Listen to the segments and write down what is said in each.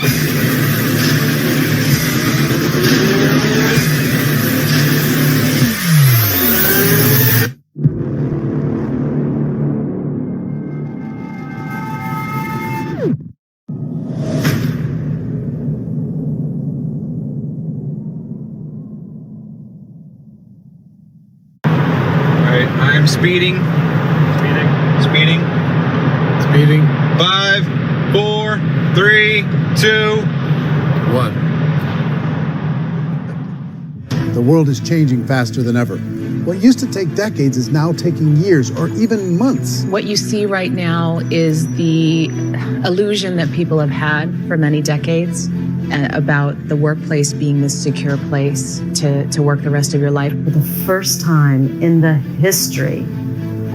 I'm speeding. Speeding. 5, 4, 3, 2, 1. The world is changing faster than ever. What used to take decades is now taking years or even months. What you see right now is the illusion that people have had for many decades about the workplace being this secure place to work the rest of your life. For the first time in the history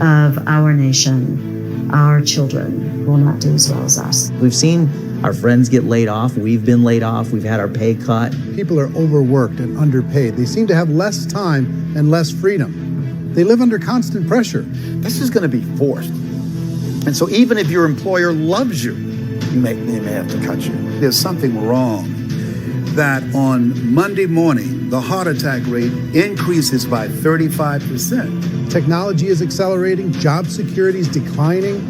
of our nation, our children will not do as well as us. We've seen our friends get laid off. We've been laid off. We've had our pay cut. People are overworked and underpaid. They seem to have less time and less freedom. They live under constant pressure. This is going to be forced. And so even if your employer loves you, they may have to cut you. There's something wrong that on Monday morning, the heart attack rate increases by 35%. Technology is accelerating, job security is declining.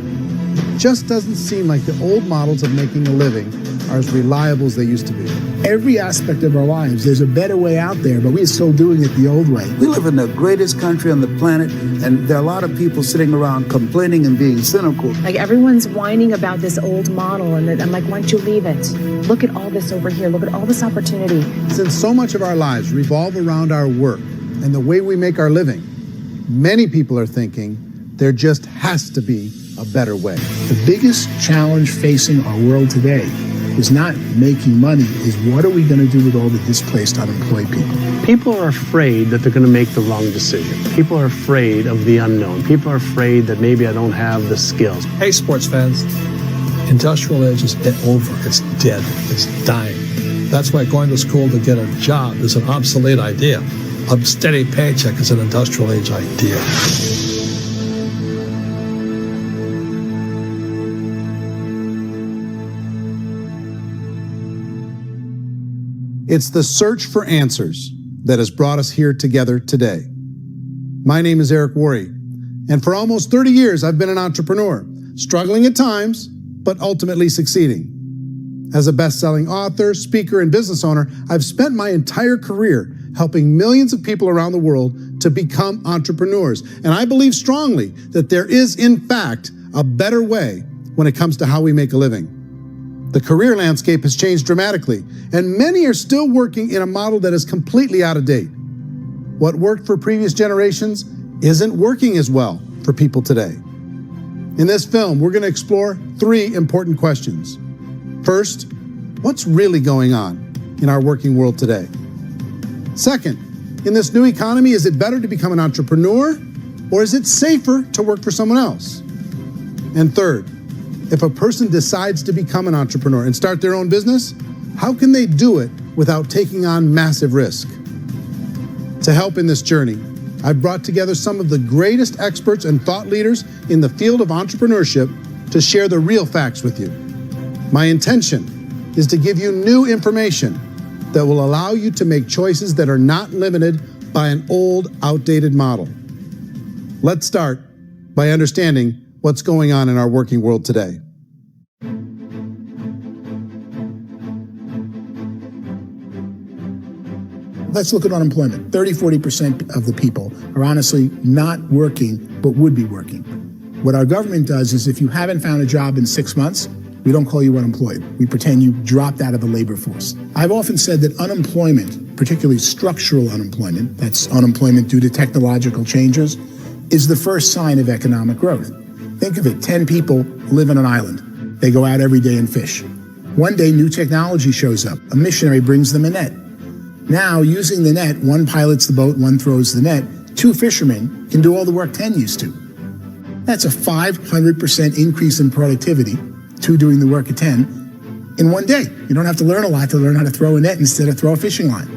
It just doesn't seem like the old models of making a living are as reliable as they used to be. Every aspect of our lives, there's a better way out there, but we're still doing it the old way. We live in the greatest country on the planet, and there are a lot of people sitting around complaining and being cynical. Like everyone's whining about this old model, and I'm like, why don't you leave it? Look at all this over here. Look at all this opportunity. Since so much of our lives revolve around our work and the way we make our living, many people are thinking there just has to be a better way. The biggest challenge facing our world today is not making money, is what are we going to do with all the displaced, unemployed people? People are afraid that they're going to make the wrong decision. People are afraid of the unknown. People are afraid that maybe I don't have the skills. Hey, sports fans, industrial age is over. It's dead. It's dying. That's why going to school to get a job is an obsolete idea. A steady paycheck is an industrial age idea. It's the search for answers that has brought us here together today. My name is Eric Worre, and for almost 30 years I've been an entrepreneur, struggling at times, but ultimately succeeding. As a best-selling author, speaker, and business owner, I've spent my entire career helping millions of people around the world to become entrepreneurs. And I believe strongly that there is, in fact, a better way when it comes to how we make a living. The career landscape has changed dramatically, and many are still working in a model that is completely out of date. What worked for previous generations isn't working as well for people today. In this film, we're going to explore 3 important questions. First, what's really going on in our working world today? Second, in this new economy, is it better to become an entrepreneur, or is it safer to work for someone else? And third, if a person decides to become an entrepreneur and start their own business, how can they do it without taking on massive risk? To help in this journey, I've brought together some of the greatest experts and thought leaders in the field of entrepreneurship to share the real facts with you. My intention is to give you new information that will allow you to make choices that are not limited by an old, outdated model. Let's start by understanding what's going on in our working world today. Let's look at unemployment. 30–40% of the people are honestly not working, but would be working. What our government does is if you haven't found a job in 6 months, we don't call you unemployed. We pretend you dropped out of the labor force. I've often said that unemployment, particularly structural unemployment, that's unemployment due to technological changes, is the first sign of economic growth. Think of it, 10 people live on an island. They go out every day and fish. One day, new technology shows up. A missionary brings them a net. Now, using the net, one pilots the boat, one throws the net. 2 fishermen can do all the work 10 used to. That's a 500% increase in productivity, 2 doing the work of 10, in one day. You don't have to learn a lot to learn how to throw a net instead of throw a fishing line.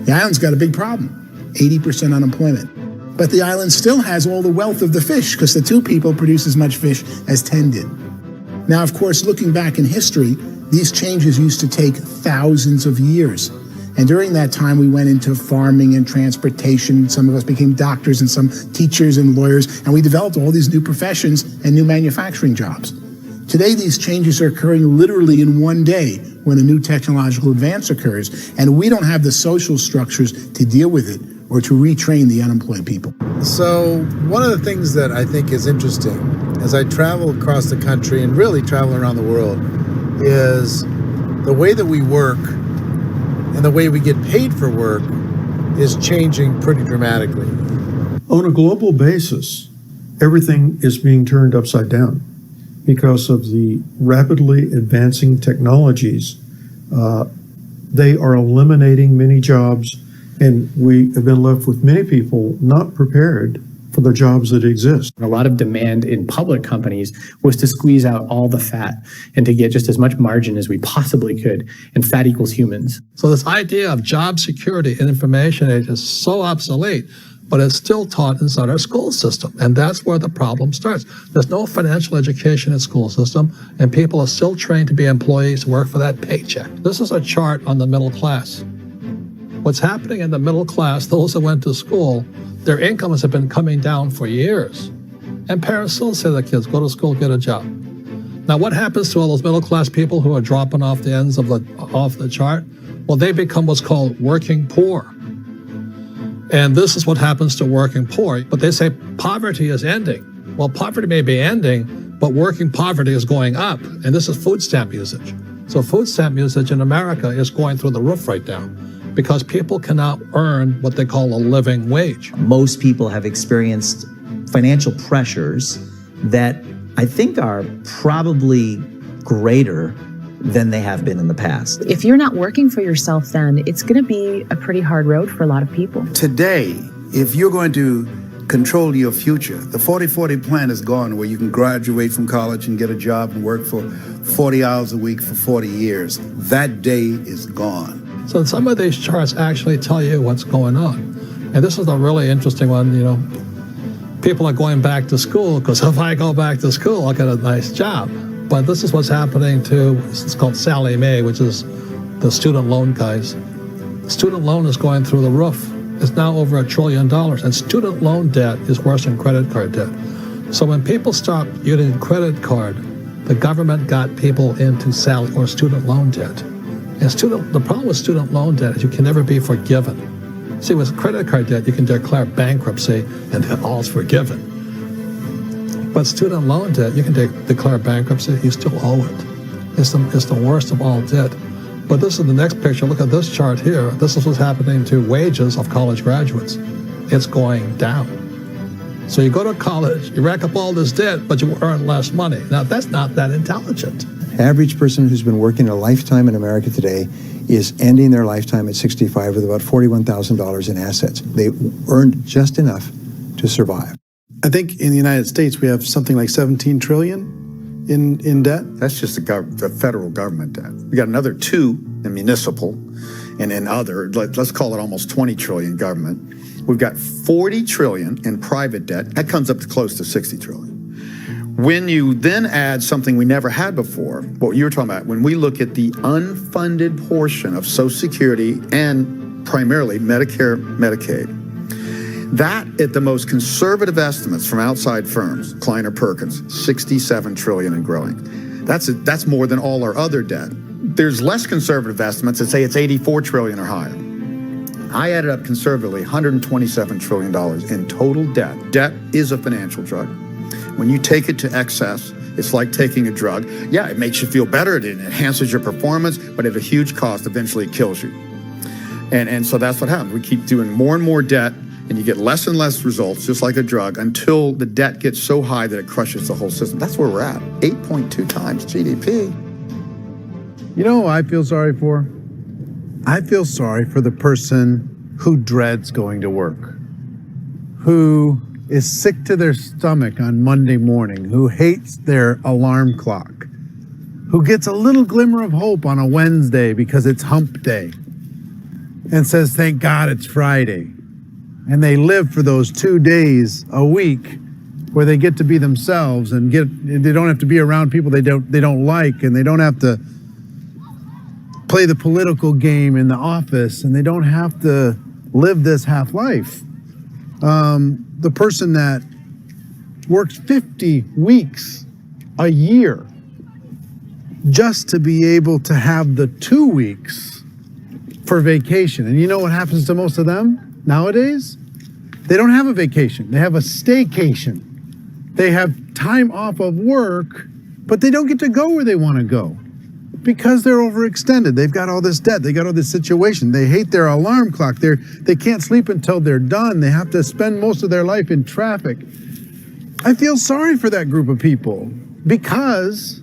The island's got a big problem, 80% unemployment. But the island still has all the wealth of the fish because the 2 people produce as much fish as 10 did. Now, of course, looking back in history, These changes used to take thousands of years. And during that time, we went into farming and transportation. Some of us became doctors and some teachers and lawyers, and we developed all these new professions and new manufacturing jobs. Today, these changes are occurring literally in one day when a new technological advance occurs, and we don't have the social structures to deal with it or to retrain the unemployed people. So one of the things that I think is interesting as I travel across the country and really travel around the world is the way that we work and the way we get paid for work is changing pretty dramatically. On a global basis, everything is being turned upside down because of the rapidly advancing technologies. They are eliminating many jobs, and we have been left with many people not prepared for the jobs that exist. A lot of demand in public companies was to squeeze out all the fat and to get just as much margin as we possibly could, and fat equals humans. So this idea of job security and information age is so obsolete, but it's still taught inside our school system, and that's where the problem starts. There's no financial education in school system, and people are still trained to be employees, work for that paycheck. This is a chart on the middle class. What's happening in the middle class, those that went to school, their incomes have been coming down for years. And parents still say to their kids, go to school, get a job. Now, what happens to all those middle class people who are dropping off the ends of the chart? Well, they become what's called working poor. And this is what happens to working poor. But they say poverty is ending. Well, poverty may be ending, but working poverty is going up. And this is food stamp usage. So food stamp usage in America is going through the roof right now, because people cannot earn what they call a living wage. Most people have experienced financial pressures that I think are probably greater than they have been in the past. If you're not working for yourself, then it's going to be a pretty hard road for a lot of people. Today, if you're going to control your future, the 40-40 plan is gone, where you can graduate from college and get a job and work for 40 hours a week for 40 years. That day is gone. So some of these charts actually tell you what's going on. And this is a really interesting one. You know, people are going back to school because if I go back to school, I'll get a nice job. But this is what's happening to, it's called Sallie Mae, which is the student loan guys. Student loan is going through the roof. It's now over $1 trillion. And student loan debt is worse than credit card debt. So when people stopped using credit card, the government got people into student loan debt. And the problem with student loan debt is you can never be forgiven. See, with credit card debt, you can declare bankruptcy and then all's forgiven. But student loan debt, you can declare bankruptcy, you still owe it. It's the worst of all debt. But this is the next picture. Look at this chart here. This is what's happening to wages of college graduates. It's going down. So you go to college, you rack up all this debt, but you earn less money. Now, that's not that intelligent. Average person who's been working a lifetime in America today is ending their lifetime at 65 with about $41,000 in assets. They earned just enough to survive. I think in the United States we have something like 17 trillion in debt. That's just the federal government debt. We got another 2 in municipal and in other, let's call it almost 20 trillion government. We've got 40 trillion in private debt. That comes up to close to 60 trillion. When you then add something we never had before, what you were talking about, when we look at the unfunded portion of Social Security and primarily Medicare, Medicaid, that at the most conservative estimates from outside firms, Kleiner Perkins, 67 trillion and growing. That's more than all our other debt. There's less conservative estimates that say it's 84 trillion or higher. I added up conservatively $127 trillion in total debt. Debt is a financial drug. When you take it to excess, it's like taking a drug. Yeah, it makes you feel better, it enhances your performance, but at a huge cost, eventually it kills you. And so that's what happens. We keep doing more and more debt, and you get less and less results, just like a drug, until the debt gets so high that it crushes the whole system. That's where we're at, 8.2 times GDP. You know who I feel sorry for? I feel sorry for the person who dreads going to work, who is sick to their stomach on Monday morning, who hates their alarm clock, who gets a little glimmer of hope on a Wednesday because it's hump day and says, thank God it's Friday. And they live for those 2 days a week where they get to be themselves and they don't have to be around people they don't like, and they don't have to play the political game in the office, and they don't have to live this half life. The person that works 50 weeks a year just to be able to have the 2 weeks for vacation. And you know what happens to most of them nowadays? They don't have a vacation. They have a staycation. They have time off of work, but they don't get to go where they want to go because they're overextended. They've got all this debt. They got all this situation. They hate their alarm clock. They can't sleep until they're done. They have to spend most of their life in traffic. I feel sorry for that group of people because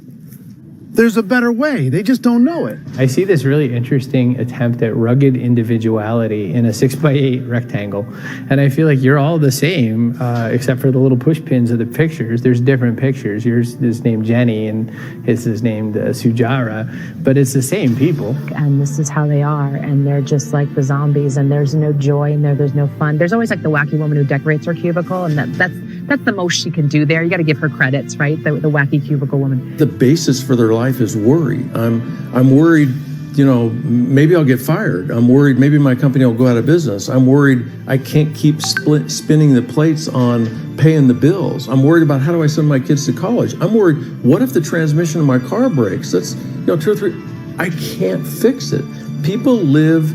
there's a better way. They just don't know it. I see this really interesting attempt at rugged individuality in a 6x8 rectangle. And I feel like you're all the same, except for the little push pins of the pictures. There's different pictures. Yours is named Jenny and his is named Sujara, but it's the same people. And this is how they are. And they're just like the zombies, and there's no joy in there. There's no fun. There's always like the wacky woman who decorates her cubicle, and that's the most she can do there. You got to give her credits, right? The wacky cubicle woman. The basis for their life is worry. I'm worried, you know, maybe I'll get fired. I'm worried maybe my company will go out of business. I'm worried I can't keep spinning the plates on paying the bills. I'm worried about how do I send my kids to college. I'm worried, what if the transmission of my car breaks? That's, you know, 2 or 3, I can't fix it. People live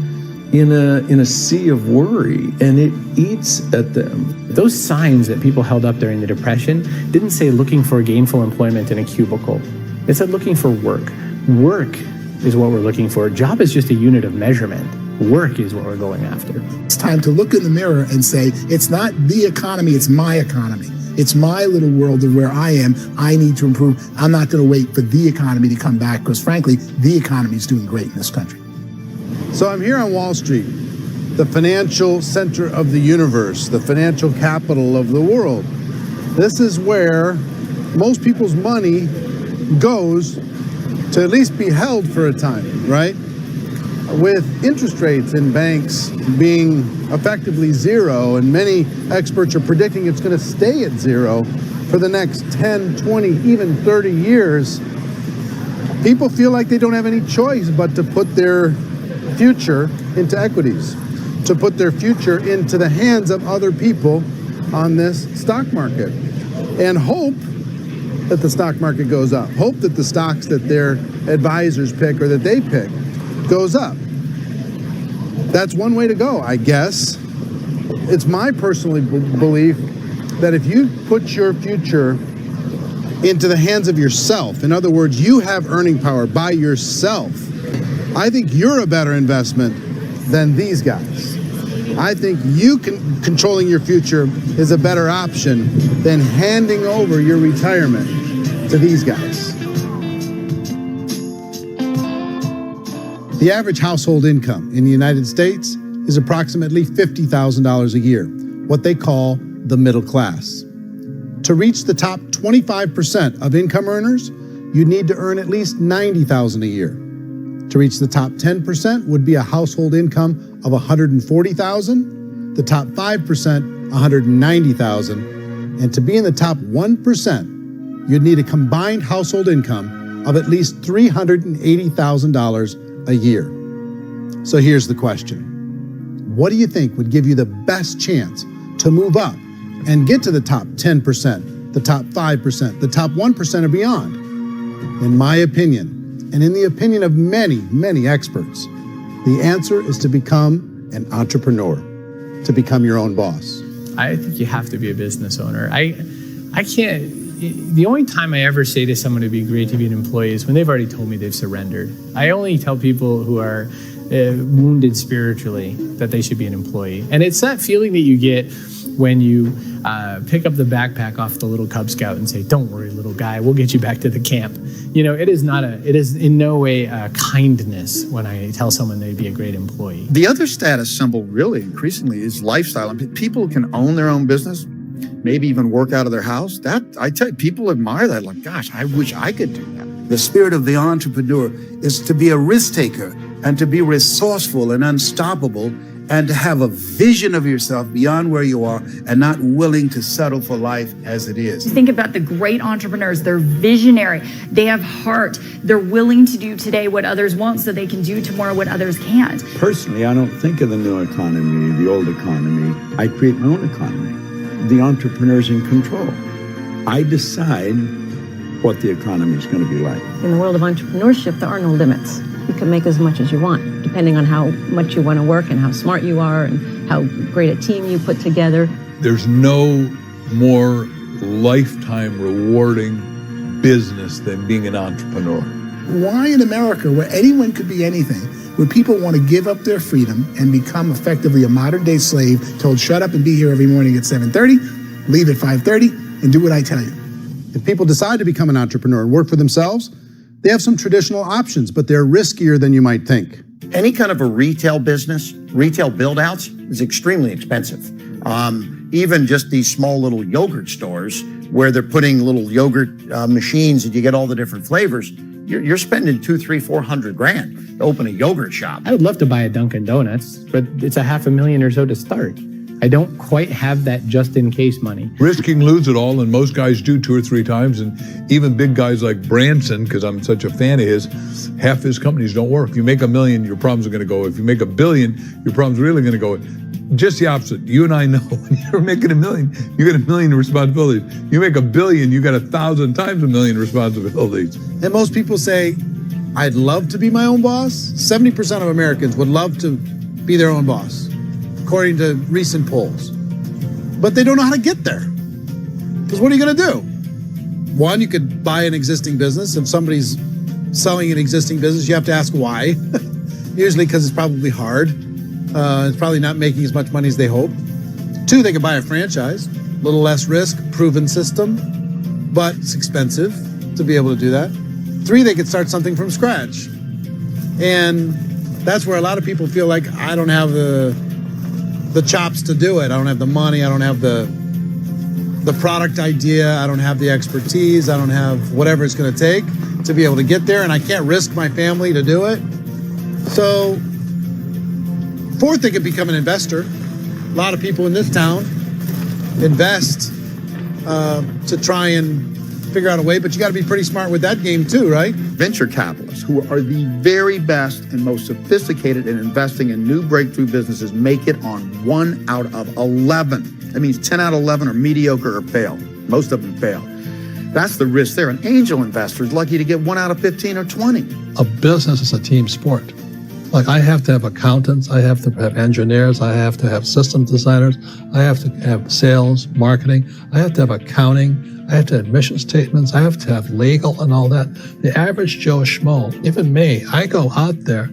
in a sea of worry, and it eats at them. Those signs that people held up during the Depression didn't say looking for gainful employment in a cubicle. It said looking for work. Work is what we're looking for. Job is just a unit of measurement. Work is what we're going after. It's time to look in the mirror and say, it's not the economy, it's my economy. It's my little world of where I am. I need to improve. I'm not going to wait for the economy to come back because, frankly, the economy is doing great in this country. So I'm here on Wall Street, the financial center of the universe, the financial capital of the world. This is where most people's money goes to at least be held for a time, right? With interest rates in banks being effectively zero, and many experts are predicting it's going to stay at zero for the next 10, 20, even 30 years, people feel like they don't have any choice but to put their future into equities, to put their future into the hands of other people on this stock market, and hope that the stock market goes up, hope that the stocks that their advisors pick or that they pick goes up. That's one way to go, I guess. It's my personal belief that if you put your future into the hands of yourself, in other words, you have earning power by yourself, I think you're a better investment than these guys. I think controlling your future is a better option than handing over your retirement to these guys. The average household income in the United States is approximately $50,000 a year, what they call the middle class. To reach the top 25% of income earners, you'd need to earn at least $90,000 a year. To reach the top 10% would be a household income of $140,000, the top 5%, $190,000, and to be in the top 1%, you'd need a combined household income of at least $380,000 a year. So here's the question. What do you think would give you the best chance to move up and get to the top 10%, the top 5%, the top 1% or beyond? In my opinion, and in the opinion of many, many experts, the answer is to become an entrepreneur, to become your own boss. I think you have to be a business owner. I can't, the only time I ever say to someone it'd be great to be an employee is when they've already told me they've surrendered. I only tell people who are wounded spiritually that they should be an employee. And it's that feeling that you get when you pick up the backpack off the little Cub Scout and say, "Don't worry, little guy, we'll get you back to the camp." You know, it is in no way a kindness when I tell someone they'd be a great employee. The other status symbol really increasingly is lifestyle. I mean, people can own their own business, maybe even work out of their house. That, I tell you, people admire that. Like, gosh, I wish I could do that. The spirit of the entrepreneur is to be a risk taker and to be resourceful and unstoppable and to have a vision of yourself beyond where you are and not willing to settle for life as it is. Think about the great entrepreneurs. They're visionary. They have heart. They're willing to do today what others won't so they can do tomorrow what others can't. Personally, I don't think of the new economy, the old economy. I create my own economy. The entrepreneur's in control. I decide what the economy is going to be like. In the world of entrepreneurship, there are no limits. You can make as much as you want, depending on how much you want to work and how smart you are and how great a team you put together. There's no more lifetime rewarding business than being an entrepreneur. Why in America, where anyone could be anything, would people want to give up their freedom and become effectively a modern-day slave, told shut up and be here every morning at 7:30, leave at 5:30, and do what I tell you? If people decide to become an entrepreneur and work for themselves, they have some traditional options, but they're riskier than you might think. Any kind of a retail business, retail build-outs, is extremely expensive. Even just these small little yogurt stores where they're putting little yogurt machines and you get all the different flavors, you're spending $200,000, $300,000, $400,000 to open a yogurt shop. I would love to buy a Dunkin' Donuts, but it's $500,000 or so to start. I don't quite have that just-in-case money. Risking lose it all, and most guys do 2 or 3 times, and even big guys like Branson, because I'm such a fan of his, half his companies don't work. You make $1 million, your problems are going to go. If you make $1 billion, your problem's really going to go. Just the opposite. You and I know when you're making $1 million, you get $1 million responsibilities. You make $1 billion, you got 1,000 times $1 million responsibilities. And most people say, I'd love to be my own boss. 70% of Americans would love to be their own boss, according to recent polls. But they don't know how to get there. Because what are you going to do? One, you could buy an existing business. If somebody's selling an existing business, you have to ask why. Usually because it's probably hard. It's probably not making as much money as they hope. 2, they could buy a franchise. A little less risk, proven system, but it's expensive to be able to do that. 3, they could start something from scratch. And that's where a lot of people feel like, I don't have the chops to do it. I don't have the money. I don't have the product idea. I don't have the expertise. I don't have whatever it's going to take to be able to get there. And I can't risk my family to do it. So 4th, they could become an investor. A lot of people in this town invest to try and figure out a way, but you got to be pretty smart with that game too, right? Venture capitalists, who are the very best and most sophisticated in investing in new breakthrough businesses, make it on 1 out of 11. That means 10 out of 11 are mediocre or fail. Most of them fail. That's the risk there. An angel investor is lucky to get 1 out of 15 or 20. A business is a team sport. Like I have to have accountants, I have to have engineers, I have to have systems designers, I have to have sales, marketing, I have to have accounting, I have to have mission statements, I have to have legal and all that. The average Joe Schmo, even me, I go out there,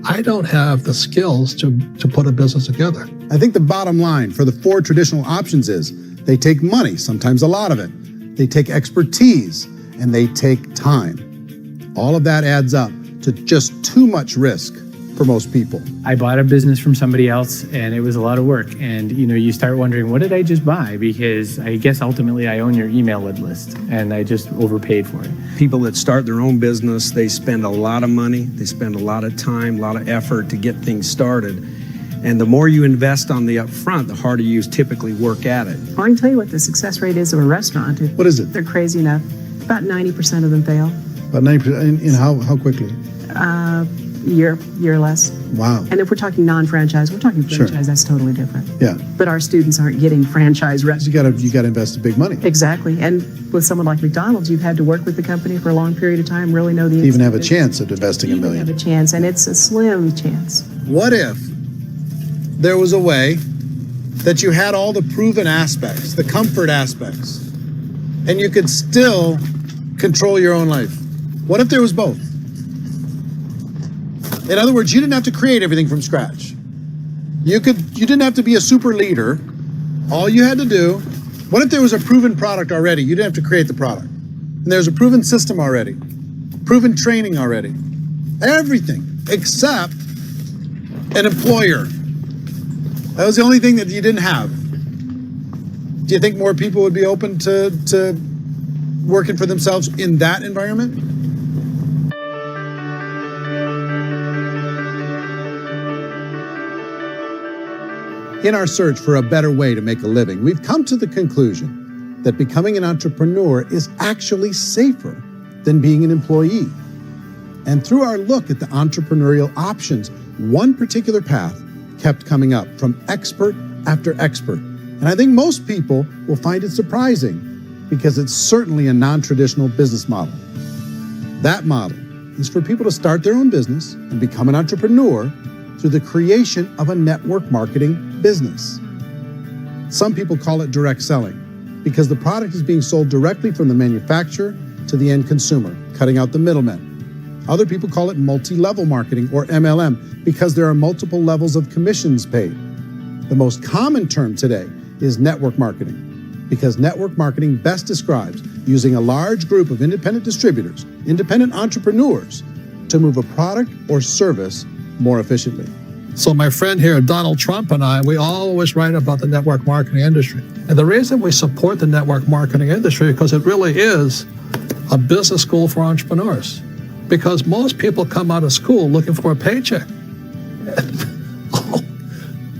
I don't have the skills to put a business together. I think the bottom line for the 4 traditional options is they take money, sometimes a lot of it. They take expertise and they take time. All of that adds up to just too much risk for most people. I bought a business from somebody else and it was a lot of work. And you start wondering, what did I just buy? Because I guess ultimately I own your email list and I just overpaid for it. People that start their own business, they spend a lot of money, they spend a lot of time, a lot of effort to get things started. And the more you invest on the upfront, the harder you typically work at it. I can tell you what the success rate is of a restaurant. What is it? They're crazy enough. About 90% of them fail. About 90%, in how quickly? Year less. Wow. And if we're talking non-franchise, we're talking franchise, Sure. That's totally different. Yeah. But our students aren't getting franchise restaurants. You gotta invest big money. Exactly. And with someone like McDonald's, you've had to work with the company for a long period of time, really know the Even have a chance at investing $1 million. have a chance, and it's a slim chance. What if there was a way that you had all the proven aspects, the comfort aspects, and you could still control your own life? What if there was both? In other words, you didn't have to create everything from scratch. You didn't have to be a super leader. All you had to do, what if there was a proven product already? You didn't have to create the product. And there's a proven system already, proven training already. Everything except an employer. That was the only thing that you didn't have. Do you think more people would be open to working for themselves in that environment? In our search for a better way to make a living, we've come to the conclusion that becoming an entrepreneur is actually safer than being an employee. And through our look at the entrepreneurial options, one particular path kept coming up from expert after expert. And I think most people will find it surprising because it's certainly a non-traditional business model. That model is for people to start their own business and become an entrepreneur through the creation of a network marketing business. Some people call it direct selling because the product is being sold directly from the manufacturer to the end consumer, cutting out the middlemen. Other people call it multi-level marketing, or MLM, because there are multiple levels of commissions paid. The most common term today is network marketing, because network marketing best describes using a large group of independent distributors, independent entrepreneurs, to move a product or service more efficiently. So my friend here, Donald Trump, and I, we always write about the network marketing industry. And the reason we support the network marketing industry is because it really is a business school for entrepreneurs. Because most people come out of school looking for a paycheck. Oh,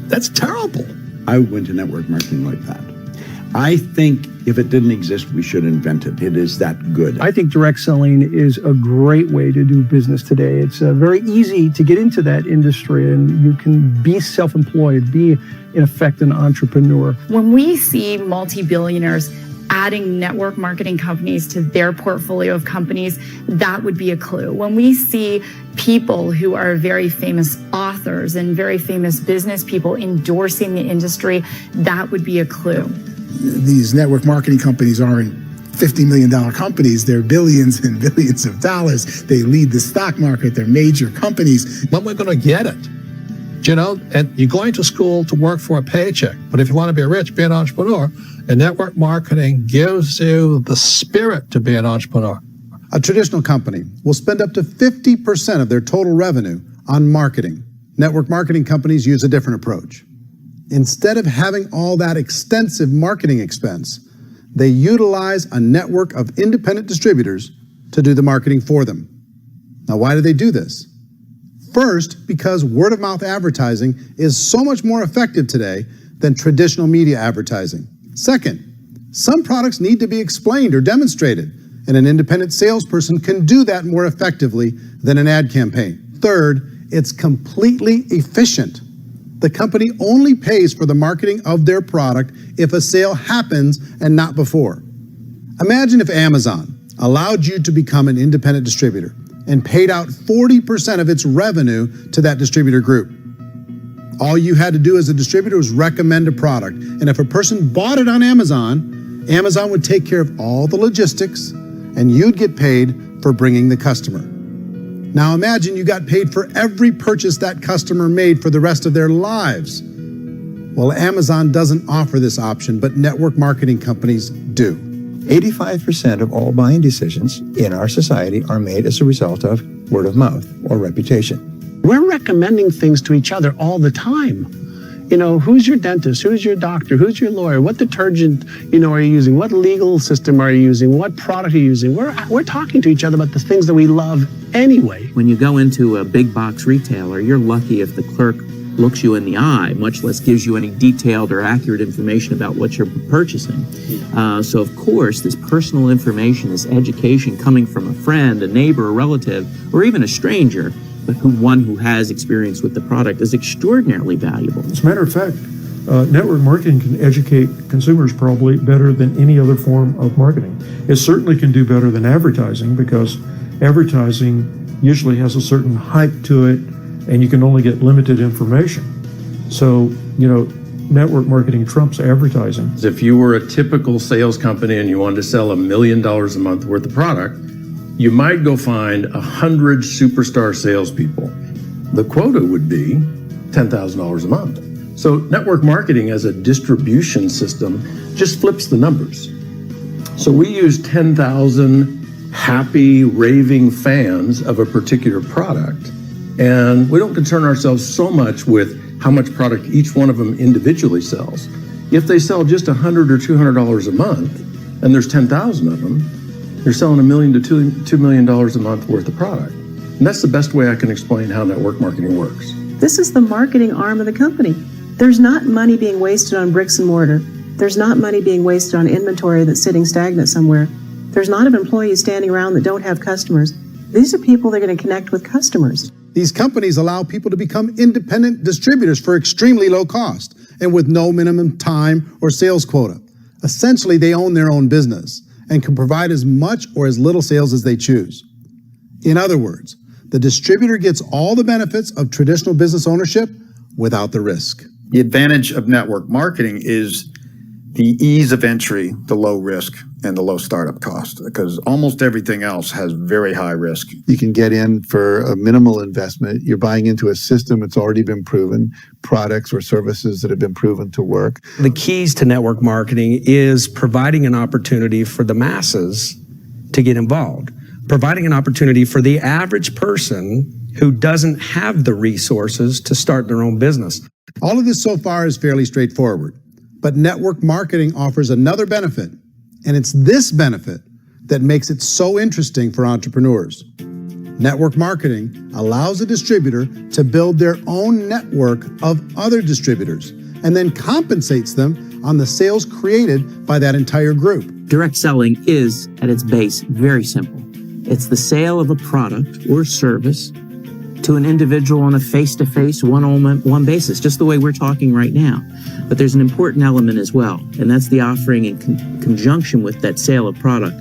that's terrible. I went to network marketing like that. I think if it didn't exist, we should invent it. It is that good. I think direct selling is a great way to do business today. It's very easy to get into that industry, and you can be self-employed, be, in effect, an entrepreneur. When we see multi-billionaires adding network marketing companies to their portfolio of companies, that would be a clue. When we see people who are very famous authors and very famous business people endorsing the industry, that would be a clue. These network marketing companies aren't $50 million companies. They're billions and billions of dollars. They lead the stock market. They're major companies. When we're going to get it? You know, and you're going to school to work for a paycheck. But if you want to be rich, be an entrepreneur. And network marketing gives you the spirit to be an entrepreneur. A traditional company will spend up to 50% of their total revenue on marketing. Network marketing companies use a different approach. Instead of having all that extensive marketing expense, they utilize a network of independent distributors to do the marketing for them. Now, why do they do this? First, because word-of-mouth advertising is so much more effective today than traditional media advertising. Second, some products need to be explained or demonstrated, and an independent salesperson can do that more effectively than an ad campaign. Third, it's completely efficient. The company only pays for the marketing of their product if a sale happens and not before. Imagine if Amazon allowed you to become an independent distributor and paid out 40% of its revenue to that distributor group. All you had to do as a distributor was recommend a product, and if a person bought it on Amazon, Amazon would take care of all the logistics, and you'd get paid for bringing the customer. Now imagine you got paid for every purchase that customer made for the rest of their lives. Well, Amazon doesn't offer this option, but network marketing companies do. 85% of all buying decisions in our society are made as a result of word of mouth or reputation. We're recommending things to each other all the time. You know, who's your dentist? Who's your doctor? Who's your lawyer? What detergent, are you using? What legal system are you using? What product are you using? We're talking to each other about the things that we love anyway. When you go into a big box retailer, you're lucky if the clerk looks you in the eye, much less gives you any detailed or accurate information about what you're purchasing. So of course, this personal information, this education coming from a friend, a neighbor, a relative, or even a stranger, but one who has experience with the product is extraordinarily valuable. As a matter of fact, network marketing can educate consumers probably better than any other form of marketing. It certainly can do better than advertising because advertising usually has a certain hype to it and you can only get limited information. So, network marketing trumps advertising. If you were a typical sales company and you wanted to sell $1 million a month worth of product, you might go find 100 superstar salespeople. The quota would be $10,000 a month. So network marketing as a distribution system just flips the numbers. So we use 10,000 happy, raving fans of a particular product, and we don't concern ourselves so much with how much product each one of them individually sells. If they sell just $100 or $200 a month, and there's 10,000 of them, you're selling $1 million to $2 million a month worth of product. And that's the best way I can explain how network marketing works. This is the marketing arm of the company. There's not money being wasted on bricks and mortar. There's not money being wasted on inventory that's sitting stagnant somewhere. There's not of employees standing around that don't have customers. These are people that are going to connect with customers. These companies allow people to become independent distributors for extremely low cost and with no minimum time or sales quota. Essentially, they own their own business and can provide as much or as little sales as they choose. In other words, the distributor gets all the benefits of traditional business ownership without the risk. The advantage of network marketing is the ease of entry, the low risk, and the low startup cost, because almost everything else has very high risk. You can get in for a minimal investment. You're buying into a system that's already been proven, products or services that have been proven to work. The keys to network marketing is providing an opportunity for the masses to get involved, providing an opportunity for the average person who doesn't have the resources to start their own business. All of this so far is fairly straightforward, but network marketing offers another benefit, and it's this benefit that makes it so interesting for entrepreneurs. Network marketing allows a distributor to build their own network of other distributors and then compensates them on the sales created by that entire group. Direct selling is, at its base, very simple. It's the sale of a product or service to an individual on a face-to-face, one-on-one basis, just the way we're talking right now. But there's an important element as well, and that's the offering in conjunction with that sale of product,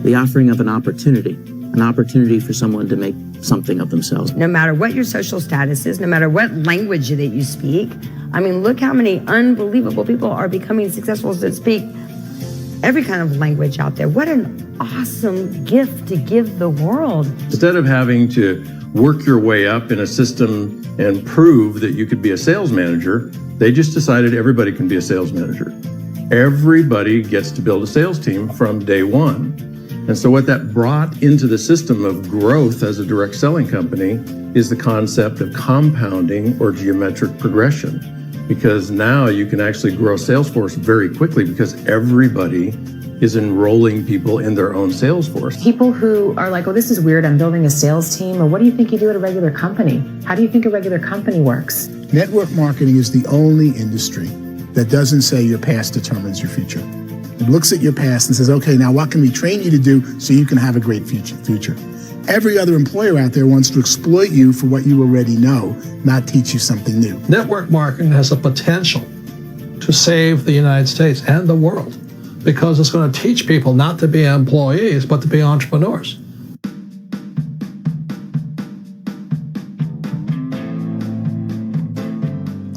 the offering of an opportunity for someone to make something of themselves. No matter what your social status is, no matter what language that you speak, I mean, look how many unbelievable people are becoming successful that speak every kind of language out there. What an awesome gift to give the world. Instead of having to work your way up in a system and prove that you could be a sales manager, they just decided everybody can be a sales manager. Everybody gets to build a sales team from day one. And so what that brought into the system of growth as a direct selling company is the concept of compounding or geometric progression. Because now you can actually grow a sales force very quickly because everybody is enrolling people in their own sales force. People who are like, oh, this is weird, I'm building a sales team, or what do you think you do at a regular company? How do you think a regular company works? Network marketing is the only industry that doesn't say your past determines your future. It looks at your past and says, okay, now what can we train you to do so you can have a great future? Every other employer out there wants to exploit you for what you already know, not teach you something new. Network marketing has the potential to save the United States and the world because it's going to teach people not to be employees, but to be entrepreneurs.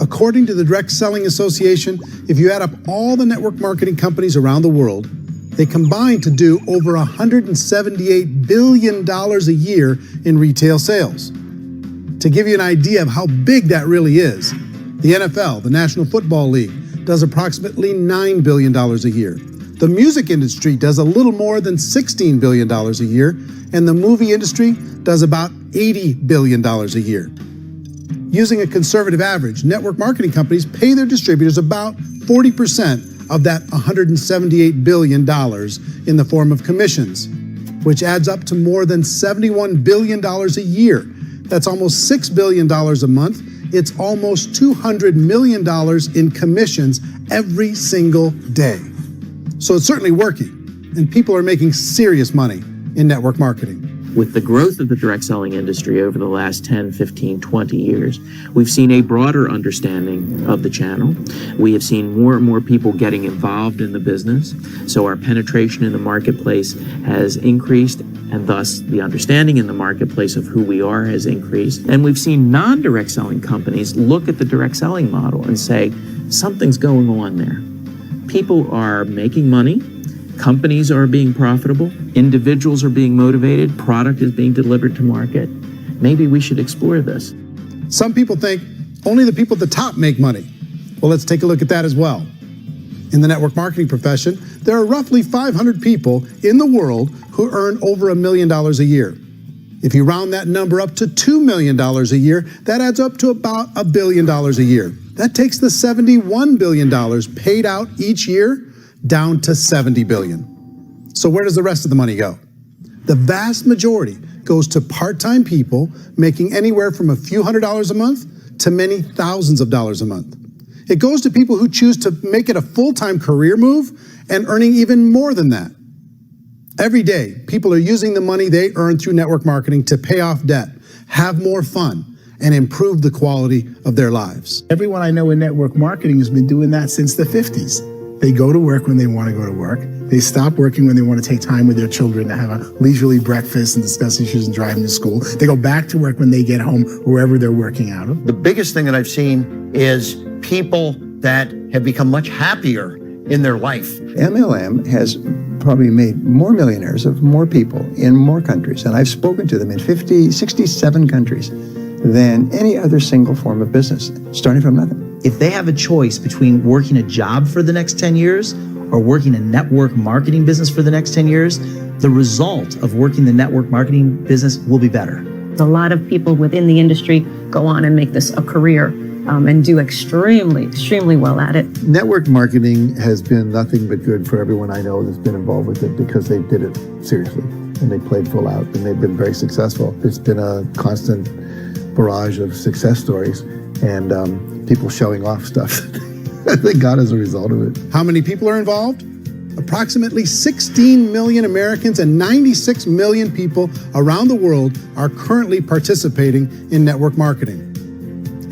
According to the Direct Selling Association, if you add up all the network marketing companies around the world, they combine to do over $178 billion a year in retail sales. To give you an idea of how big that really is, the NFL, the National Football League, does approximately $9 billion a year. The music industry does a little more than $16 billion a year, and the movie industry does about $80 billion a year. Using a conservative average, network marketing companies pay their distributors about 40% of that $178 billion in the form of commissions, which adds up to more than $71 billion a year. That's almost $6 billion a month. It's almost $200 million in commissions every single day. So it's certainly working, and people are making serious money in network marketing. With the growth of the direct selling industry over the last 10, 15, 20 years, we've seen a broader understanding of the channel. We have seen more and more people getting involved in the business. So our penetration in the marketplace has increased, and thus the understanding in the marketplace of who we are has increased. And we've seen non-direct selling companies look at the direct selling model and say, something's going on there. People are making money. Companies are being profitable, individuals are being motivated, product is being delivered to market. Maybe we should explore this. Some people think only the people at the top make money. Well, let's take a look at that as well. In the network marketing profession, there are roughly 500 people in the world who earn over $1 million a year. If you round that number up to $2 million a year, that adds up to about $1 billion a year. That takes the $71 billion paid out each year down to $70 billion. So where does the rest of the money go? The vast majority goes to part-time people making anywhere from a few $100s a month to many thousands of dollars a month. It goes to people who choose to make it a full-time career move and earning even more than that. Every day, people are using the money they earn through network marketing to pay off debt, have more fun, and improve the quality of their lives. Everyone I know in network marketing has been doing that since the 50s. They go to work when they want to go to work. They stop working when they want to take time with their children to have a leisurely breakfast and discuss issues and driving to school. They go back to work when they get home, wherever they're working out of. The biggest thing that I've seen is people that have become much happier in their life. MLM has probably made more millionaires of more people in more countries, and I've spoken to them in 67 countries, than any other single form of business, starting from nothing. If they have a choice between working a job for the next 10 years or working a network marketing business for the next 10 years, the result of working the network marketing business will be better. A lot of people within the industry go on and make this a career and do extremely well at it. Network marketing has been nothing but good for everyone I know that's been involved with it because they did it seriously and they played full out and they've been very successful. It's been a constant barrage of success stories and people showing off stuff that they got as a result of it. How many people are involved? Approximately 16 million Americans and 96 million people around the world are currently participating in network marketing.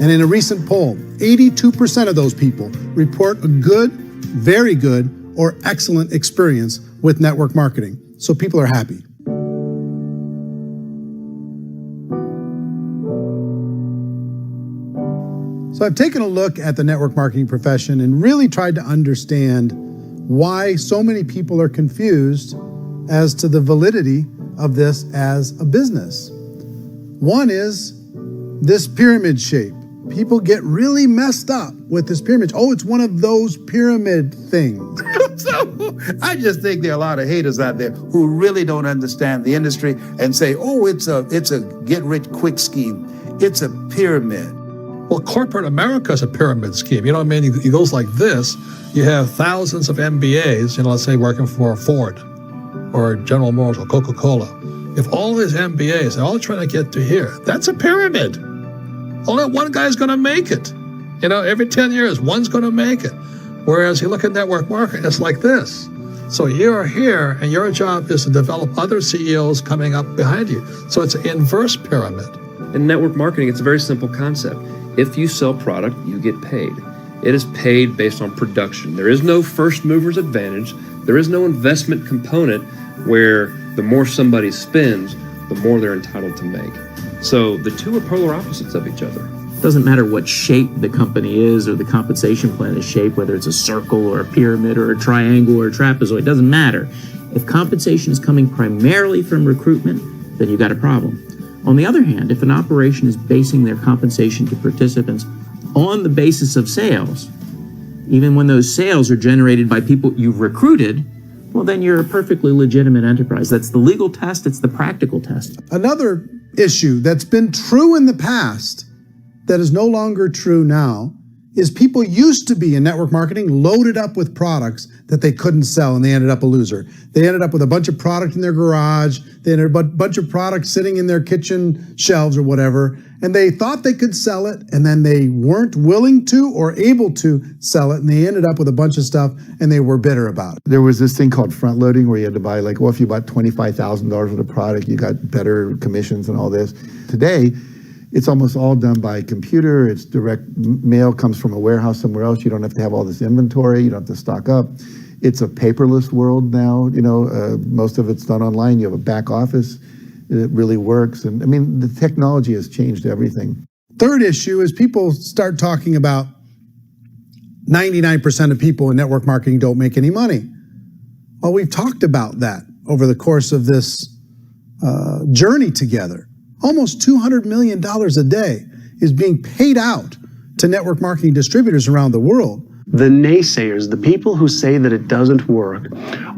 And in a recent poll, 82% of those people report a good, very good, or excellent experience with network marketing. So people are happy. So I've taken a look at the network marketing profession and really tried to understand why so many people are confused as to the validity of this as a business. One is this pyramid shape. People get really messed up with this pyramid. Oh, it's one of those pyramid things. So I just think there are a lot of haters out there who really don't understand the industry and say, oh, it's a get-rich-quick scheme. It's a pyramid. Well, corporate America is a pyramid scheme. You know what I mean? It goes like this. You have thousands of MBAs, let's say working for Ford or General Motors or Coca-Cola. If all these MBAs, they're all trying to get to here, that's a pyramid. Only one guy's going to make it. Every 10 years, one's going to make it. Whereas you look at network marketing, it's like this. So you're here, and your job is to develop other CEOs coming up behind you. So it's an inverse pyramid. In network marketing, it's a very simple concept. If you sell product, you get paid. It is paid based on production. There is no first mover's advantage. There is no investment component where the more somebody spends, the more they're entitled to make. So the two are polar opposites of each other. It doesn't matter what shape the company is or the compensation plan is shaped, whether it's a circle or a pyramid or a triangle or a trapezoid, it doesn't matter. If compensation is coming primarily from recruitment, then you've got a problem. On the other hand, if an operation is basing their compensation to participants on the basis of sales, even when those sales are generated by people you've recruited, well, then you're a perfectly legitimate enterprise. That's the legal test. It's the practical test. Another issue that's been true in the past that is no longer true now is people used to be in network marketing loaded up with products that they couldn't sell and they ended up a loser. They ended up with a bunch of product in their garage, they ended up with a bunch of products sitting in their kitchen shelves or whatever, and they thought they could sell it and then they weren't willing to or able to sell it and they ended up with a bunch of stuff and they were bitter about it. There was this thing called front loading where you had to buy if you bought $25,000 worth of product, you got better commissions and all this. Today, it's almost all done by computer. It's direct mail comes from a warehouse somewhere else. You don't have to have all this inventory. You don't have to stock up. It's a paperless world now. Most of it's done online. You have a back office. It really works. And the technology has changed everything. Third issue is people start talking about 99% of people in network marketing don't make any money. Well, we've talked about that over the course of this journey together. Almost $200 million a day is being paid out to network marketing distributors around the world. The naysayers, the people who say that it doesn't work,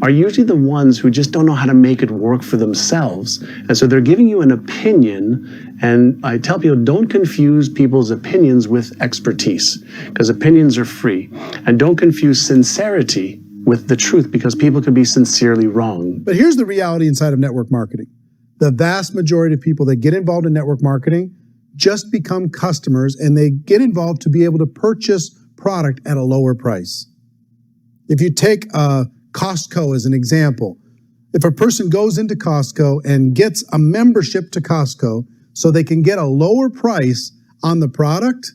are usually the ones who just don't know how to make it work for themselves. And so they're giving you an opinion, and I tell people, don't confuse people's opinions with expertise, because opinions are free. And don't confuse sincerity with the truth, because people can be sincerely wrong. But here's the reality inside of network marketing. The vast majority of people that get involved in network marketing just become customers, and they get involved to be able to purchase product at a lower price. If you take Costco as an example, if a person goes into Costco and gets a membership to Costco so they can get a lower price on the product,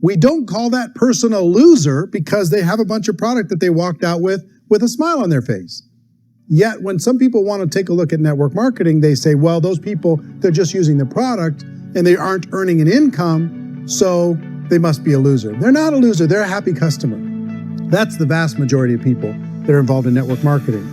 we don't call that person a loser because they have a bunch of product that they walked out with a smile on their face. Yet when some people want to take a look at network marketing, they say, well, those people, they're just using the product and they aren't earning an income, so they must be a loser. They're not a loser, they're a happy customer. That's the vast majority of people that are involved in network marketing.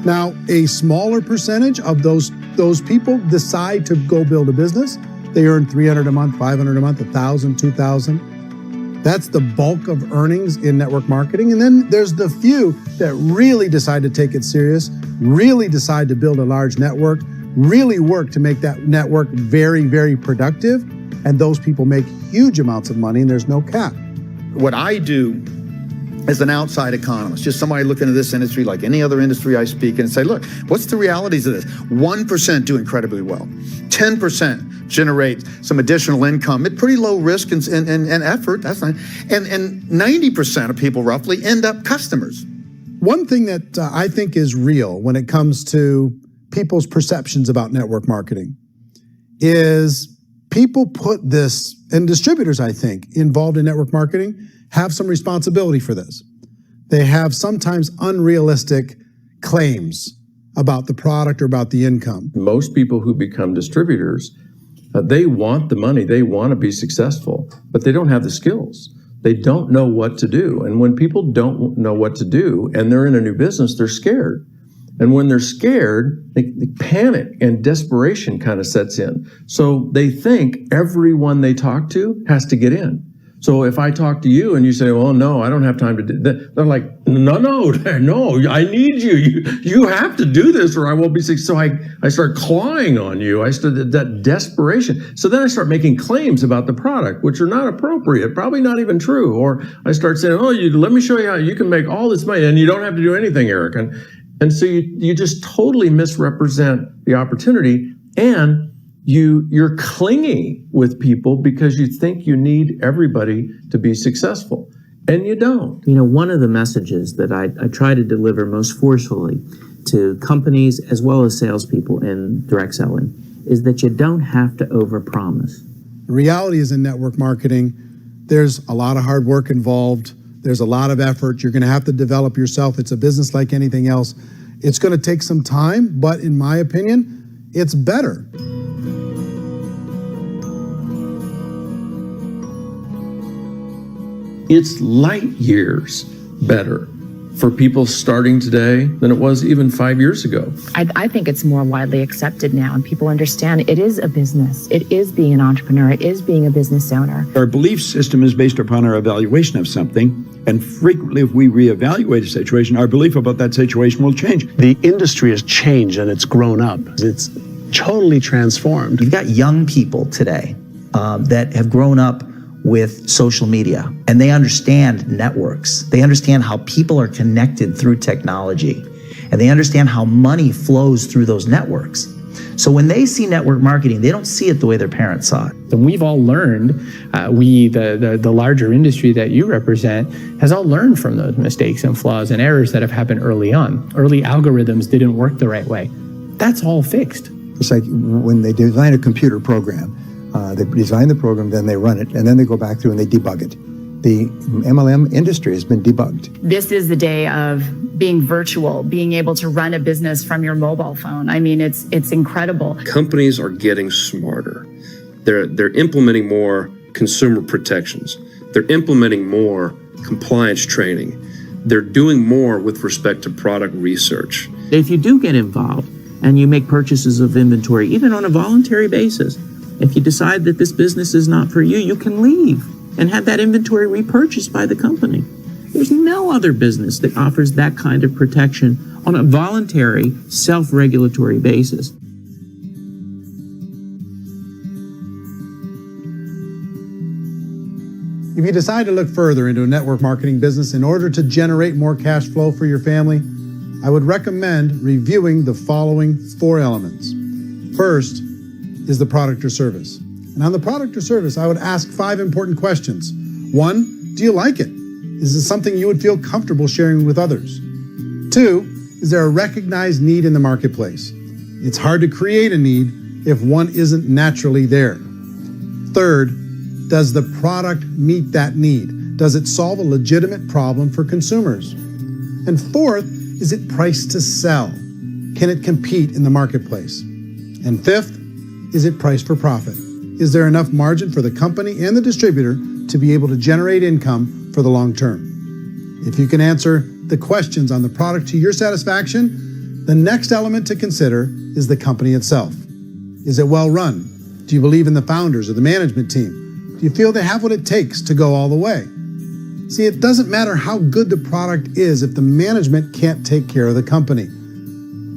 Now, a smaller percentage of those people decide to go build a business. They earn $300 a month, $500 a month, $1,000, $2,000. That's the bulk of earnings in network marketing. And then there's the few that really decide to take it serious, really decide to build a large network, really work to make that network very, very productive. And those people make huge amounts of money and there's no cap. What I do as an outside economist, just somebody looking at this industry like any other industry I speak and say, look, what's the realities of this? 1% do incredibly well. 10% generate some additional income at pretty low risk and effort. That's not, and 90% of people roughly end up customers. One thing that I think is real when it comes to people's perceptions about network marketing is people put this, and distributors, I think, involved in network marketing have some responsibility for this. They have sometimes unrealistic claims about the product or about the income. Most people who become distributors, they want the money, they want to be successful, but they don't have the skills. They don't know what to do. And when people don't know what to do and they're in a new business, they're scared. And when they're scared, they panic and desperation kind of sets in. So they think everyone they talk to has to get in. So if I talk to you and you say, well, no, I don't have time to do that, they're like, no, I need you. You have to do this or I won't be successful. So I start clawing on you. I started that desperation. So then I start making claims about the product, which are not appropriate, probably not even true. Or I start saying, oh, let me show you how you can make all this money and you don't have to do anything, Eric. And so you just totally misrepresent the opportunity, and you're clingy with people because you think you need everybody to be successful, and you don't. You know, one of the messages that I try to deliver most forcefully to companies as well as salespeople in direct selling is that you don't have to overpromise. The reality is in network marketing, there's a lot of hard work involved. There's a lot of effort. You're going to have to develop yourself. It's a business like anything else. It's going to take some time, but in my opinion, it's better. It's light years better for people starting today than it was even 5 years ago. I think it's more widely accepted now, and people understand it is a business. It is being an entrepreneur. It is being a business owner. Our belief system is based upon our evaluation of something, and frequently if we reevaluate a situation, our belief about that situation will change. The industry has changed and it's grown up. It's totally transformed. You've got young people today that have grown up with social media, and they understand networks. They understand how people are connected through technology, and they understand how money flows through those networks. So when they see network marketing, they don't see it the way their parents saw it. And we've all learned, the larger industry that you represent, has all learned from those mistakes and flaws and errors that have happened early on. Early algorithms didn't work the right way. That's all fixed. It's like when they design a computer program, they design the program, then they run it, and then they go back through and they debug it. The MLM industry has been debugged. This is the day of being virtual, being able to run a business from your mobile phone. I mean, it's incredible. Companies are getting smarter. They're implementing more consumer protections. They're implementing more compliance training. They're doing more with respect to product research. If you do get involved and you make purchases of inventory, even on a voluntary basis, if you decide that this business is not for you, you can leave and have that inventory repurchased by the company. There's no other business that offers that kind of protection on a voluntary, self-regulatory basis. If you decide to look further into a network marketing business in order to generate more cash flow for your family, I would recommend reviewing the following 4 elements. First is the product or service. And on the product or service, I would ask 5 important questions. 1, Do you like it? Is it something you would feel comfortable sharing with others? 2, is there a recognized need in the marketplace? It's hard to create a need if one isn't naturally there. 3rd, does the product meet that need? Does it solve a legitimate problem for consumers? And 4th, is it priced to sell? Can it compete in the marketplace? And 5th, is it priced for profit? Is there enough margin for the company and the distributor to be able to generate income for the long term? If you can answer the questions on the product to your satisfaction, the next element to consider is the company itself. Is it well run? Do you believe in the founders or the management team? Do you feel they have what it takes to go all the way? See, it doesn't matter how good the product is if the management can't take care of the company.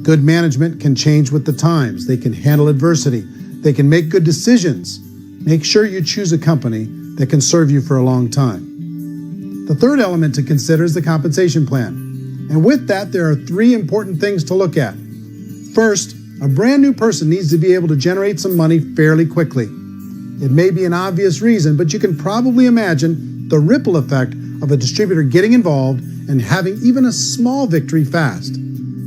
Good management can change with the times. They can handle adversity. They can make good decisions. Make sure you choose a company that can serve you for a long time. The third element to consider is the compensation plan. And with that, there are 3 important things to look at. First, a brand new person needs to be able to generate some money fairly quickly. It may be an obvious reason, but you can probably imagine the ripple effect of a distributor getting involved and having even a small victory fast.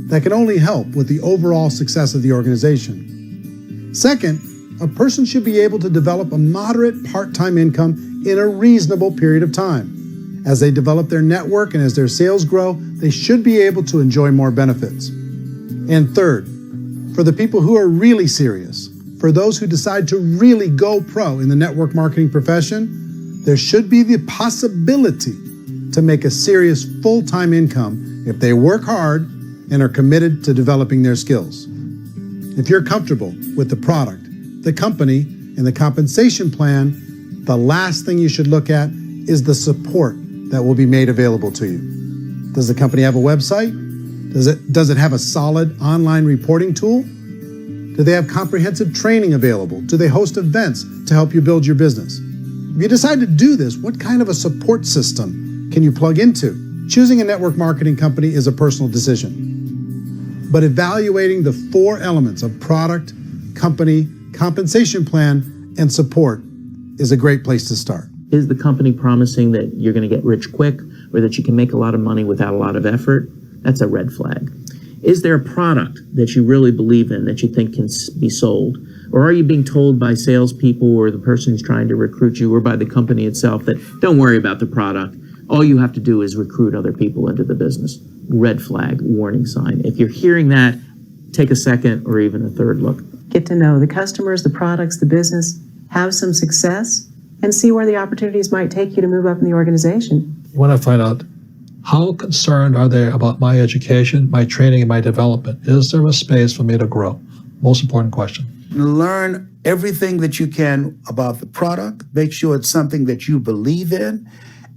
That can only help with the overall success of the organization. Second, a person should be able to develop a moderate part-time income in a reasonable period of time. As they develop their network and as their sales grow, they should be able to enjoy more benefits. And third, for the people who are really serious, for those who decide to really go pro in the network marketing profession, there should be the possibility to make a serious full-time income if they work hard and are committed to developing their skills. If you're comfortable with the product, the company, and the compensation plan, the last thing you should look at is the support that will be made available to you. Does the company have a website? Does it have a solid online reporting tool? Do they have comprehensive training available? Do they host events to help you build your business? If you decide to do this, what kind of a support system can you plug into? Choosing a network marketing company is a personal decision. But evaluating the 4 elements of product, company, compensation plan, and support is a great place to start. Is the company promising that you're going to get rich quick or that you can make a lot of money without a lot of effort? That's a red flag. Is there a product that you really believe in that you think can be sold? Or are you being told by salespeople or the person who's trying to recruit you or by the company itself that don't worry about the product? All you have to do is recruit other people into the business. Red flag, warning sign. If you're hearing that, take a second or even a third look. Get to know the customers, the products, the business, have some success, and see where the opportunities might take you to move up in the organization. You want to find out how concerned are they about my education, my training, and my development? Is there a space for me to grow? Most important question. Learn everything that you can about the product. Make sure it's something that you believe in,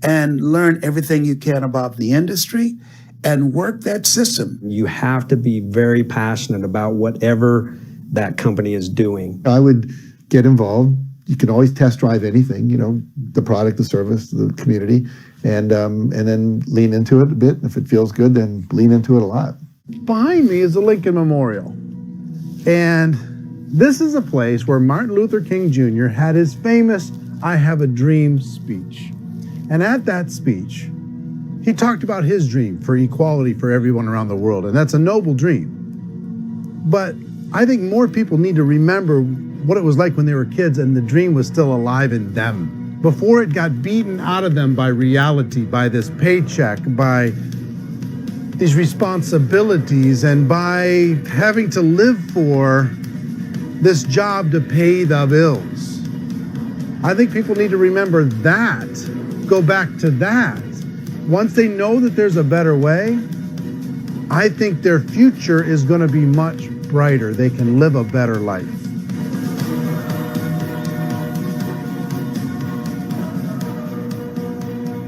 and learn everything you can about the industry and work that system. You have to be very passionate about whatever that company is doing. I would get involved. You can always test drive anything, the product, the service, the community, and then lean into it a bit. If it feels good, then lean into it a lot. Behind me is the Lincoln Memorial. And this is a place where Martin Luther King Jr. had his famous "I Have a Dream" speech. And at that speech, he talked about his dream for equality for everyone around the world, and that's a noble dream. But I think more people need to remember what it was like when they were kids and the dream was still alive in them, before it got beaten out of them by reality, by this paycheck, by these responsibilities, and by having to live for this job to pay the bills. I think people need to remember that, go back to that. Once they know that there's a better way, I think their future is going to be much brighter. They can live a better life.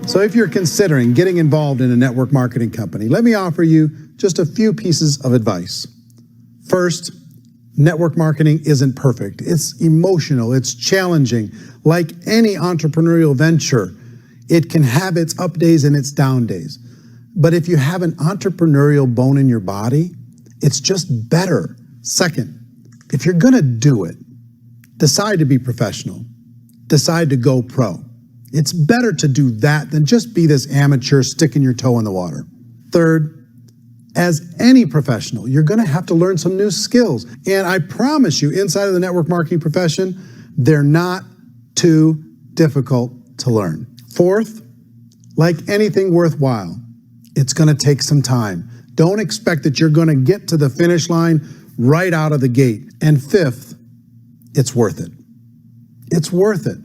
So if you're considering getting involved in a network marketing company, let me offer you just a few pieces of advice. First, network marketing isn't perfect. It's emotional, it's challenging. Like any entrepreneurial venture, it can have its up days and its down days. But if you have an entrepreneurial bone in your body, it's just better. Second, if you're gonna do it, decide to be professional. Decide to go pro. It's better to do that than just be this amateur sticking your toe in the water. Third, as any professional, you're going to have to learn some new skills. And I promise you, inside of the network marketing profession, they're not too difficult to learn. Fourth, like anything worthwhile, it's going to take some time. Don't expect that you're going to get to the finish line right out of the gate. And fifth, it's worth it. It's worth it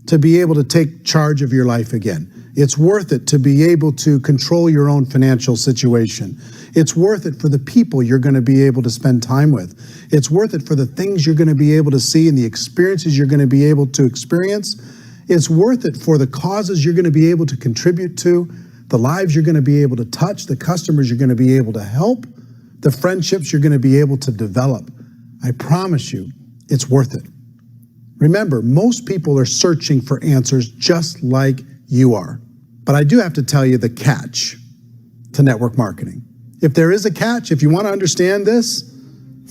to be able to take charge of your life again. It's worth it to be able to control your own financial situation. It's worth it for the people you're going to be able to spend time with. It's worth it for the things you're going to be able to see and the experiences you're going to be able to experience. It's worth it for the causes you're going to be able to contribute to, the lives you're going to be able to touch, the customers you're going to be able to help, the friendships you're going to be able to develop. I promise you, it's worth it. Remember, most people are searching for answers just like you are. But I do have to tell you the catch to network marketing. If there is a catch, if you want to understand this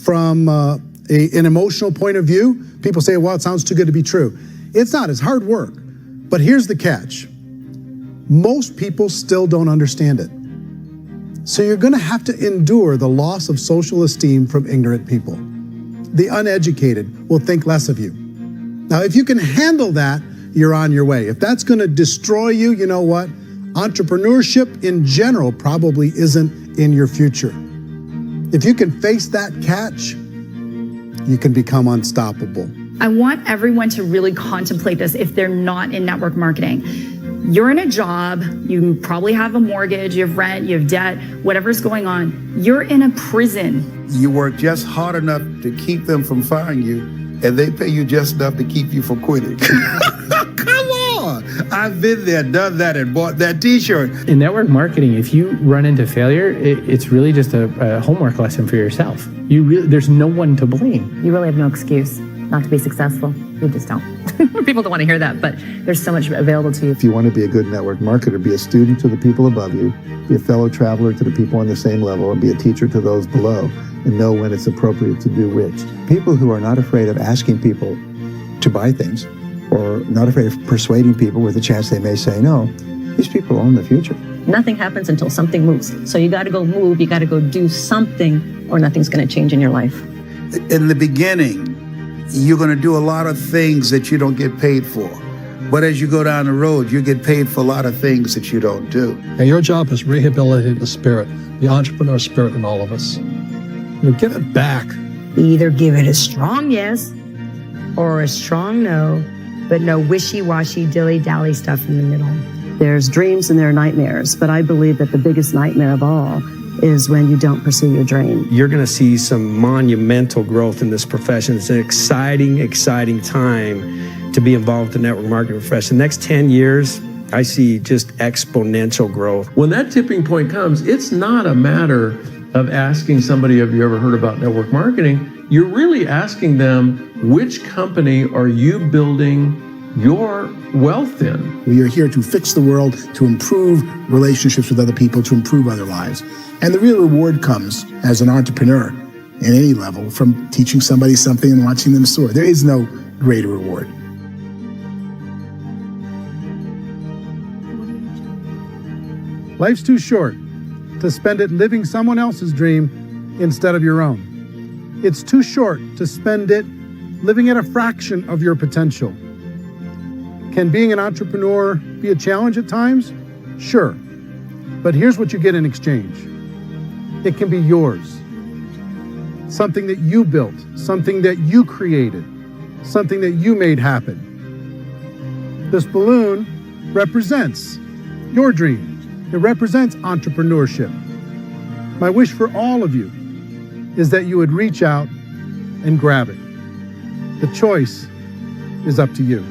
from an emotional point of view, people say, well, it sounds too good to be true. It's not, it's hard work. But here's the catch. Most people still don't understand it. So you're going to have to endure the loss of social esteem from ignorant people. The uneducated will think less of you. Now, if you can handle that, you're on your way. If that's going to destroy you, you know what? Entrepreneurship in general probably isn't in your future. If you can face that catch, you can become unstoppable. I want everyone to really contemplate this if they're not in network marketing. You're in a job, you probably have a mortgage, you have rent, you have debt, whatever's going on. You're in a prison. You work just hard enough to keep them from firing you, and they pay you just enough to keep you from quitting. Come on! I've been there, done that, and bought that t-shirt. In network marketing, if you run into failure, it's really just a homework lesson for yourself. There's no one to blame. You really have no excuse not to be successful. You just don't. People don't want to hear that, but there's so much available to you. If you want to be a good network marketer, be a student to the people above you, be a fellow traveler to the people on the same level, and be a teacher to those below, and know when it's appropriate to do which. People who are not afraid of asking people to buy things, or not afraid of persuading people with a chance they may say no, these people own the future. Nothing happens until something moves. So you got to go move, you got to go do something, or nothing's going to change in your life. In the beginning, you're going to do a lot of things that you don't get paid for. But as you go down the road, you get paid for a lot of things that you don't do. And your job is rehabilitate the spirit, the entrepreneur spirit in all of us. You give it back. Either give it a strong yes or a strong no, but no wishy-washy, dilly-dally stuff in the middle. There's dreams and there are nightmares, but I believe that the biggest nightmare of all is when you don't pursue your dream. You're going to see some monumental growth in this profession. It's an exciting, exciting time to be involved in the network marketing profession. The next 10 years, I see just exponential growth. When that tipping point comes, it's not a matter of asking somebody, have you ever heard about network marketing? You're really asking them, which company are you building your wealth in? We are here to fix the world, to improve relationships with other people, to improve other lives. And the real reward comes as an entrepreneur at any level from teaching somebody something and watching them soar. There is no greater reward. Life's too short to spend it living someone else's dream instead of your own. It's too short to spend it living at a fraction of your potential. Can being an entrepreneur be a challenge at times? Sure. But here's what you get in exchange. It can be yours. Something that you built, something that you created, something that you made happen. This balloon represents your dream. It represents entrepreneurship. My wish for all of you is that you would reach out and grab it. The choice is up to you.